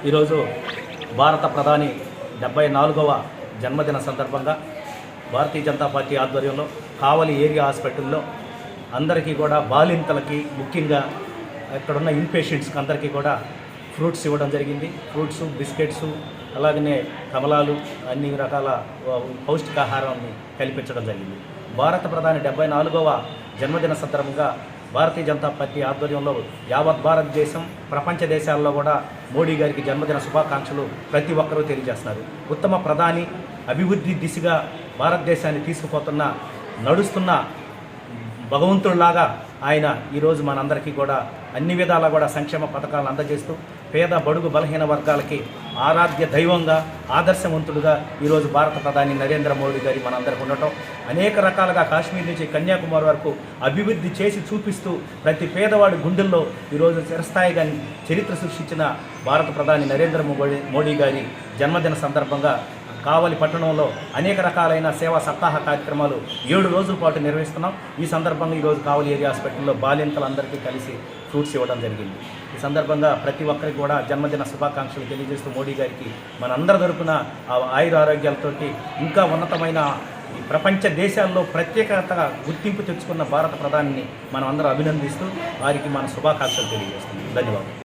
ఈరోజు భారత ప్రధాని 74వ జన్మదిన సందర్భంగా భారతీయ జనతా పార్టీ ఆధ్వర్యంలో కావలి ఏరియా హాస్పిటల్లో అందరికీ కూడా బాలింతలకి ముఖ్యంగా ఇక్కడున్న ఇన్పేషెంట్స్కి అందరికీ కూడా ఫ్రూట్స్ ఇవ్వడం జరిగింది. ఫ్రూట్స్, బిస్కెట్స్, అలాగనే కమలాలు, అన్ని రకాల పౌష్టికాహారాన్ని కల్పించడం జరిగింది. భారత ప్రధాని 74వ జన్మదిన సందర్భంగా భారతీయ జనతా పార్టీ ఆధ్వర్యంలో యావత్ భారతదేశం, ప్రపంచ దేశాల్లో కూడా మోడీ గారికి జన్మదిన శుభాకాంక్షలు ప్రతి ఒక్కరూ తెలియజేస్తున్నారు. ఉత్తమ ప్రధాని, అభివృద్ధి దిశగా భారతదేశాన్ని తీసుకుపోతున్న, నడుస్తున్న భగవంతుడిలాగా ఆయన ఈరోజు మనందరికీ కూడా అన్ని విధాలా కూడా సంక్షేమ పథకాలను అందజేస్తూ పేద, బడుగు, బలహీన వర్గాలకి ఆరాధ్య దైవంగా, ఆదర్శవంతుడుగా ఈరోజు భారత ప్రధాని నరేంద్ర మోడీ గారి మనందరికీ ఉండటం, అనేక రకాలుగా కాశ్మీర్ నుంచి కన్యాకుమారి వరకు అభివృద్ధి చేసి చూపిస్తూ ప్రతి పేదవాడి గుండెల్లో ఈరోజు చిరస్థాయిగా చరిత్ర సృష్టించిన భారత ప్రధాని నరేంద్ర మోడీ గారి జన్మదిన సందర్భంగా కావలి పట్టణంలో అనేక రకాలైన సేవా సప్తాహ కార్యక్రమాలు 7 రోజుల పాటు నిర్వహిస్తున్నాం. ఈ సందర్భంగా ఈరోజు కావలి ఏరియా హాస్పిటల్లో బాలింతలందరికీ కలిసి ఫ్రూట్స్ ఇవ్వడం జరిగింది. ఈ సందర్భంగా ప్రతి ఒక్కరికి కూడా జన్మదిన శుభాకాంక్షలు తెలియజేస్తూ మోడీ గారికి మనందరి తరపున ఆయుర ఆరోగ్యాలతోటి ఇంకా ఉన్నతమైన ఈ ప్రపంచ దేశాల్లో ప్రత్యేకతగా గుర్తింపు తెచ్చుకున్న భారత ప్రధానిని మనం అందరం అభినందిస్తూ వారికి మన శుభాకాంక్షలు తెలియజేస్తున్నాం. ధన్యవాదాలు.